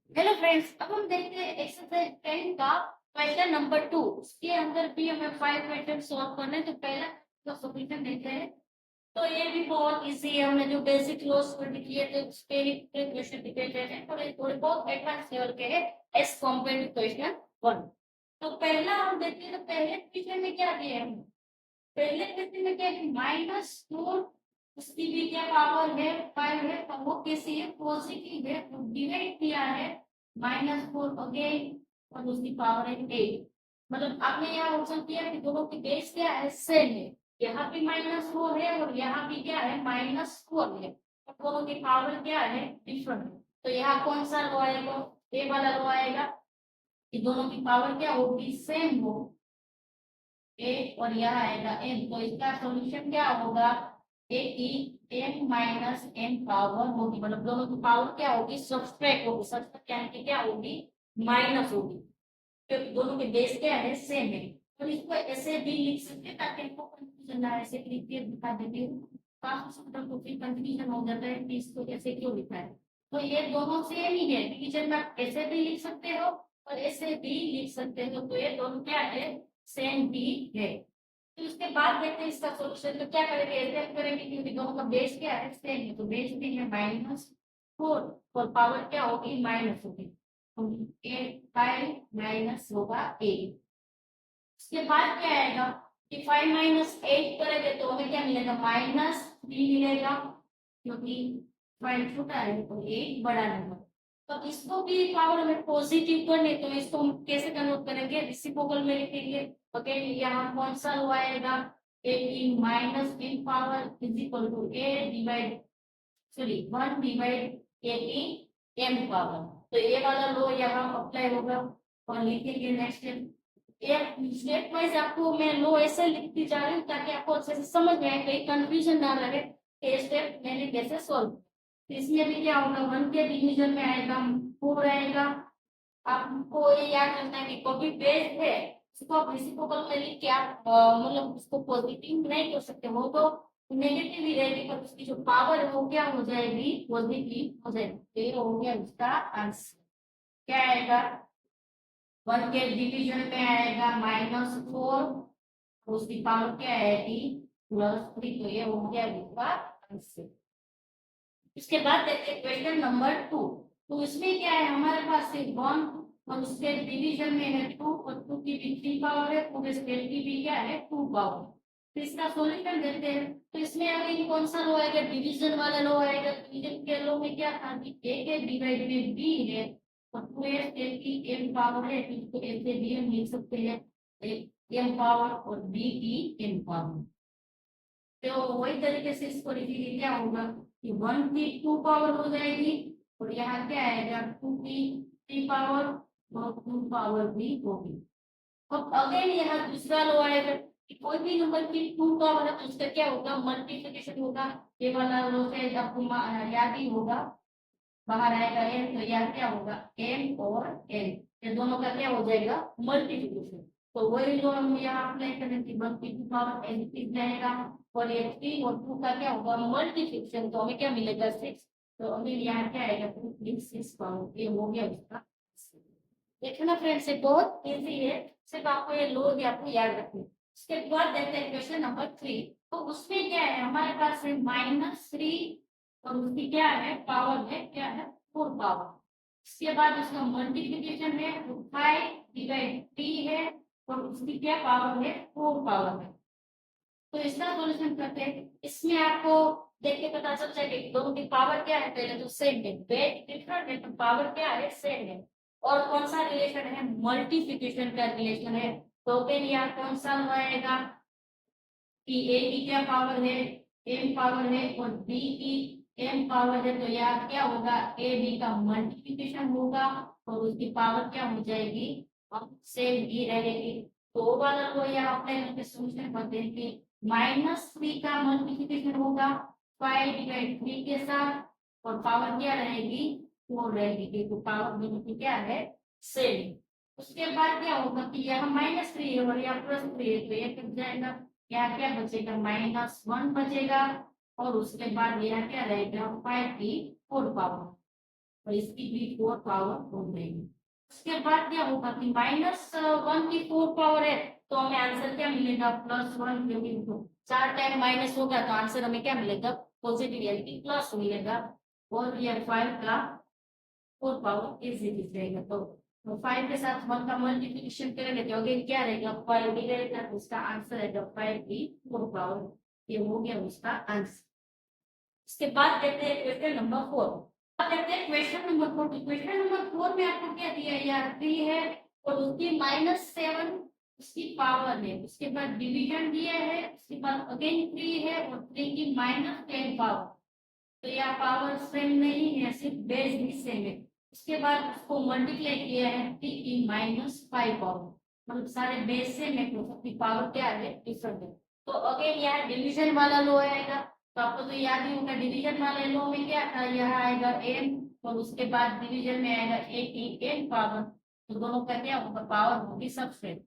Hello friends, अब हम देखते हैं एक्सरसाइज 10 का क्वेश्चन नंबर 2। उसके अंदर भी हमें 5 क्वेश्चन सॉल्व करने हैं। तो पहला का सॉल्यूशन देखते हैं। तो ये भी बहुत इजी है, हमने जो बेसिक लॉज स्टडी किए थे उस पे ही क्वेश्चन रिपीटेड है और ये थोड़े बहुत एडवांस लेवल के हैं एज कंपेयर टू क्वेश्चन 1। तो पहला हम देखते हैं। तो पहले क्वेश्चन में क्या दिया है? पहले क्वेश्चन में क्या है? -4, उसकी भी क्या पावर है? 5 है। तो वो कैसी है? पॉजिटिव है, तो डिवाइड किया है -4 अगेन और उसकी पावर है 8। मतलब आपने यहाँ ऑप्शन किया कि दोनों की बेस क्या है? सेम है। यहाँ भी -4 है और यहाँ भी क्या है? -4 है। तो दोनों की पावर क्या है? डिफरेंट है। तो यहाँ कौन सा लो आएगा? ए वाला लो आएगा कि दोनों की पावर क्या होगी? सेम हो। ए और यह आएगा एन, तो इसका सॉल्यूशन क्या होगा? ए की एन माइनस एन पावर होगी, मतलब दोनों की पावर क्या होगी? सब्सट्रैक्ट होगी। सब्सट्रैक्ट यानी कि क्या होगी? माइनस होगी, क्योंकि दोनों के बेस क्या है? सेम है। तो इसको ऐसे भी लिख सकते हैं ताकि इनको कंफ्यूजन ना, ऐसे लिख के दिखा देती हूँ। काफी स्टूडेंट को फिर कंफ्यूजन हो जाता है कि इसको ऐसे क्यों लिखा है। तो ये दोनों सेम ही है, डिवीजन में आप ऐसे भी लिख सकते हो और ऐसे भी लिख सकते हो। तो ये दोनों क्या है? सेम भी है। तो उसके बाद देखते हैं इसका सॉल्यूशन। तो क्या करेंगे? ऐसे हम करेंगे क्योंकि दोनों का बेस क्या है? सेम है। तो बेस भी है -4 और पावर क्या होगी? माइनस होगी। तो 8 माइनस होगा 8। उसके बाद क्या आएगा कि 5 माइनस 8 करेंगे तो हमें क्या मिलेगा? -3 मिलेगा, क्योंकि 5 छोटा है तो 8 बड़ा नंबर। तो इसको भी पावर हमें पॉजिटिव करने, तो इसको हम कैसे कन्वर्ट करेंगे? रेसिप्रोकल में लिखेंगे। ओके, यहाँ कौन सा लो आएगा? ए की minus n power is equal to a divide, sorry 1 divide a की एम पावर। तो ये वाला लो यहाँ अप्लाई होगा और लिखेंगे नेक्स्ट। एक स्टेप वाइज आपको मैं लो ऐसे लिखती जा रही हूँ ताकि आपको अच्छे से समझ में आए, कहीं कंफ्यूजन ना लगे कि स्टेप मैंने कैसे सॉल्व। तो इसमें भी क्या होगा? 1 के डिवीजन में आएगा 4 आएगा। आपको ये याद रखना है कि कभी बेस है उसको आप रेसिप्रोकल में लिख के आप मतलब उसको पॉजिटिव नहीं कर सकते, वो तो नेगेटिव ही रहेगी, पर उसकी जो पावर है वो क्या हो जाएगी? पॉजिटिव हो जाएगी। तो ये हो गया उसका आंसर। क्या आएगा? 1 के डिवीजन में आएगा -4, उसकी पावर क्या आएगी? +3। तो ये हो गया इसका आंसर। इसके बाद देखते हैं क्वेश्चन नंबर 2। तो इसमें क्या है? हमारे पास सिर्फ 1 और उसके डिवीजन में है 2 और 2 की भी 3 पावर है, पूरे स्केल की भी क्या है? 2 पावर। तो इसका सॉल्यूशन देखते हैं। तो इसमें अगेन कौन सा लो आएगा? डिवीजन वाला लो आएगा। डिवीजन के लो में क्या था कि ए के डिवाइड में बी है और पूरे स्केल की एम पावर है, तो इसको ऐसे भी हम लिख सकते हैं एम पावर और बी की एम पावर। तो वही तरीके से इसको लिखेंगे। क्या होगा कि 1 की 2 पावर हो जाएगी और यहाँ क्या आएगा? 2 की 3 पावर और 2 पावर भी होगी। अब अगेन यहाँ दूसरा लो आएगा कि कोई भी नंबर की 2 पावर है तो उसका क्या होगा? मल्टीप्लिकेशन होगा। ये वाला लो शायद आपको याद ही होगा। बाहर आएगा एन, तो यहाँ क्या होगा? एन और एन, ये दोनों का क्या हो जाएगा? मल्टीप्लिकेशन। तो वही जो हम यहाँ अप्लाई करें कि 1 की 2 पावर एन दिख जाएगा और ये 3 और 2 का क्या होगा? मल्टीप्लिकेशन। तो हमें क्या मिलेगा? 6। तो हमें यहाँ क्या आएगा? 2 3 6 पावर। ये हो गया उसका। देखो ना फ्रेंड्स, ये बहुत इजी है, सिर्फ आपको ये लोग आपको याद रखना है। उसके बाद देखते हैं क्वेश्चन नंबर 3। तो उसमें क्या है? हमारे पास है -3 और उसकी क्या है? पावर है क्या है? 4 पावर। इसके बाद उसका मल्टीप्लिकेशन है, 5 डिवाइड 3 है और उसकी क्या पावर है? 4 पावर है। तो इसका सॉल्यूशन करते हैं। इसमें आपको देख के पता चल जाएगा कि दोनों की पावर क्या है। पहले तो सेम है, बेस डिफरेंट है तो पावर क्या है? सेम है। और कौन सा रिलेशन है? मल्टीप्लिकेशन का रिलेशन है। तो फिर यहाँ कौन सा आएगा कि ए की क्या पावर है? एम पावर है और बी की एम पावर है। तो यहाँ क्या होगा? ए बी का मल्टीप्लिकेशन होगा और उसकी पावर क्या हो जाएगी? अब सेम ही रहेगी। तो वो वाला को यहाँ अपने करके सॉल्यूशन करते हैं कि -3 का मल्टीप्लिकेशन होगा 5 डिवाइड 3 के साथ और पावर क्या रहेगी? 4 रहेगी। तो पावर दोनों की क्या है? सेम। उसके बाद क्या होगा कि यहाँ -3 है और यहाँ +3 है, तो ये कट जाएगा। यहाँ क्या बचेगा? -1 बचेगा और उसके बाद यहाँ क्या रहेगा? 5 की 4 पावर। और इसकी भी 4 पावर हो जाएगी। उसके बाद क्या होगा कि -1 की 4 पावर है तो हमें आंसर क्या मिलेगा +1, क्योंकि 4 टाइम माइनस होगा तो आंसर हमें क्या मिलेगा पॉजिटिव यानी कि प्लस मिलेगा। और ये 5 का 4 पावर इजी दिख जाएगा। तो 5 के साथ 1 का मल्टीप्लिकेशन करेंगे तो अगेन क्या रहेगा 5 भी रहेगा, तो उसका आंसर रहेगा 5 की 4 पावर। ये हो गया उसका आंसर। इसके बाद देखते हैं क्वेश्चन नंबर 4। अब देखते हैं क्वेश्चन नंबर 4। क्वेश्चन नंबर 4 में आपको क्या दिया है यार 3 है और उसकी -7 उसकी पावर है। उसके बाद डिवीजन दिया है, उसके बाद अगेन 3 है और 3 की -10 पावर। तो यह पावर सेम नहीं है, सिर्फ बेस ही सेम है। उसके बाद उसको मल्टीप्लाई किया है 3 की -5 पावर, मतलब सारे बेस सेम है तो सबकी पावर क्या है डिफरेंट है। तो अगेन यहाँ डिवीजन वाला लो आएगा, तो आपको तो याद ही होगा डिवीजन वाले लो में क्या था, यह आएगा m और उसके बाद डिवीजन में आएगा a की n पावर। तो दोनों का क्या होगा पावर होगी सबसे।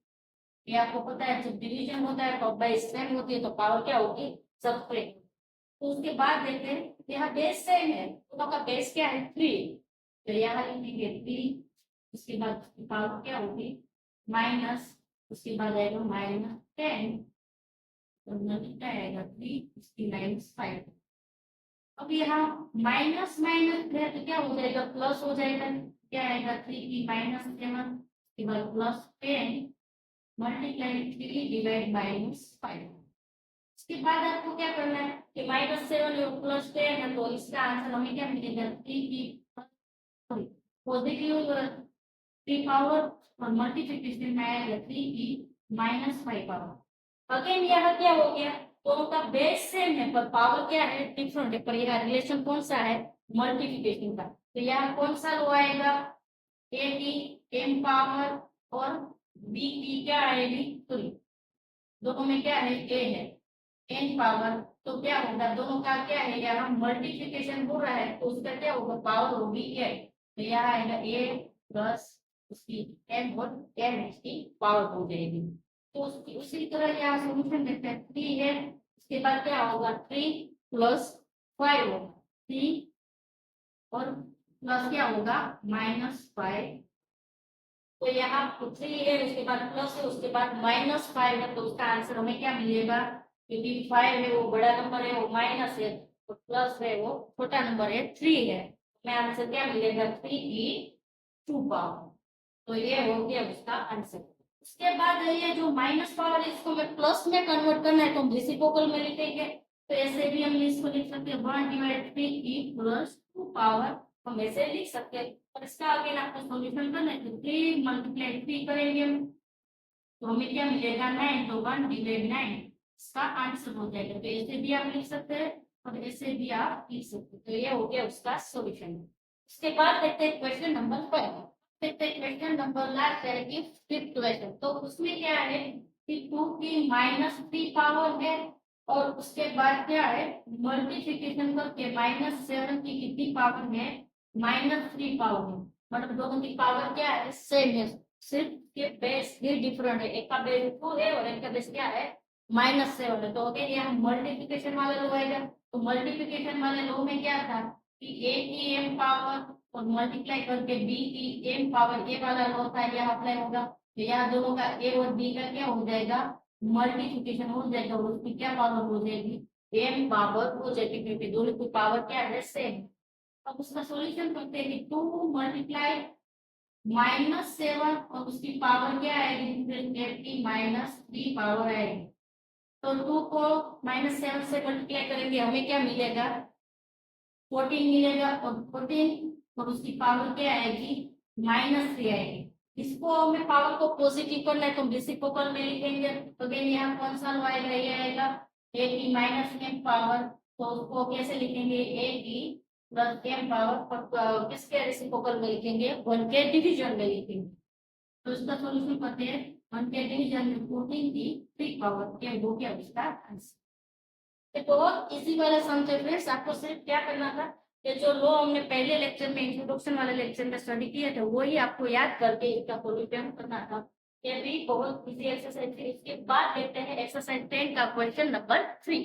ये आपको पता है जब डिवीजन होता है तो बेस सेम होती है तो पावर क्या होगी सबसे। तो उसके बाद देखते हैं यहाँ बेस सेम है, दोनों का बेस क्या है 3, तो यहाँ लिखेंगे 3। उसके बाद पावर क्या होगी माइनस, उसके बाद आएगा -10 और मल्टीप्लाई आएगा 3 उसकी -5। अब यहाँ माइनस माइनस है तो क्या हो जाएगा प्लस हो जाएगा, क्या आएगा 3 की -7 उसके बाद +10 मल्टीप्लाई 3 डिवाइड -5। इसके बाद आपको क्या करना है कि -7 और +10 है तो इसका आंसर हमें क्या मिलेगा 3 की पॉजिटिव 3 पावर और मल्टीप्लिकेशन में आएगा 3 की -5 पावर। अगेन यहाँ क्या हो गया दोनों का बेस सेम है पर पावर क्या है डिफरेंट है, पर यहाँ रिलेशन कौन सा है मल्टीप्लिकेशन का। तो यहाँ कौन सा लो आएगा a की m पावर और b की क्या आएगी 3। दोनों में क्या है a है n पावर, तो क्या होगा दोनों का क्या है यहाँ मल्टीप्लिकेशन हो रहा है तो उसका क्या होगा पावर होगी a। तो यहाँ आएगा a प्लस उसकी m और m इसकी पावर हो जाएगी। तो उसकी उसी तरह यहाँ सॉल्यूशन देखते हैं 3 है, उसके बाद क्या होगा 3 + 5 होगा 3 और प्लस क्या होगा -5। तो यहाँ 3 है उसके बाद प्लस है उसके बाद -5 है तो उसका आंसर हमें क्या मिलेगा, क्योंकि 5 है वो बड़ा नंबर है वो माइनस है तो प्लस है वो छोटा नंबर है 3 है। हमें आंसर क्या मिलेगा 3 की 2 पावर। तो ये हो गया उसका आंसर। उसके बाद ये जो माइनस पावर है इसको हमें प्लस में कन्वर्ट करना है तो हम रेसिप्रोकल में लिखेंगे। तो ऐसे भी हम इसको लिख सकते हैं 1/3 की +2 पावर, हम ऐसे लिख सकते हैं। और इसका अगेन आपको सॉल्यूशन करना है तो 3 × 3 करेंगे हम तो हमें क्या मिलेगा 9, तो 1/9 इसका आंसर हो जाएगा। तो ऐसे भी आप लिख सकते हैं और ऐसे भी आप लिख सकते हैं। तो ये हो गया उसका सॉल्यूशन। उसके बाद देखते हैं क्वेश्चन नंबर 5। देखते हैं क्वेश्चन नंबर लास्ट है कि फिफ्थ क्वेश्चन। तो उसमें क्या है कि 2 की -3 पावर है और उसके बाद क्या है मल्टीप्लिकेशन करके -7 की कितनी पावर है -3 पावर है। मतलब दोनों की पावर क्या है सेम है, सिर्फ के बेस ही डिफरेंट है। एक का बेस 2 है और एक का बेस क्या है -7 है। तो अगेन यहाँ मल्टीप्लिकेशन वाला लो आएगा। तो मल्टीप्लिकेशन वाले लो में क्या था कि a की m पावर और मल्टीप्लाई करके b की m पावर a वाला लो था यह अप्लाई होगा। तो यहाँ दोनों का a और b का क्या हो जाएगा मल्टीप्लिकेशन हो जाएगा और उसकी क्या पावर हो जाएगी m पावर हो जाएगी, क्योंकि दोनों की पावर क्या है सेम। अब उसका सॉल्यूशन करते हैं कि 2 मल्टीप्लाई -7 और उसकी पावर क्या आएगी की -3 पावर आएगी। तो 2 को -7 से मल्टीप्लाई करेंगे हमें क्या मिलेगा 14 मिलेगा और 14 और उसकी पावर क्या आएगी -3 आएगी। इसको हमें पावर को पॉजिटिव करना है तो रेसिप्रोकल में लिखेंगे। तो अगेन यहाँ कौन सा लो आएगा ये आएगा a की -m पावर, तो उसको कैसे लिखेंगे a की +m पावर और किसके रेसिप्रोकल में लिखेंगे 1 के डिवीजन में लिखेंगे। तो इसका सॉल्यूशन करते हैं 1 के डिवीजन में 14 की 3 पावर क्या हो गया उसका आंसर। ये बहुत इजी वाला सम थे फ्रेंड्स। आपको सिर्फ क्या करना था कि जो लो हमने पहले लेक्चर में इंट्रोडक्शन वाले लेक्चर में स्टडी किया था वही आपको याद करके इसका सॉल्यूशन करना था। ये भी बहुत इजी एक्सरसाइज थी। इसके बाद देखते हैं एक्सरसाइज 10 का क्वेश्चन नंबर 3।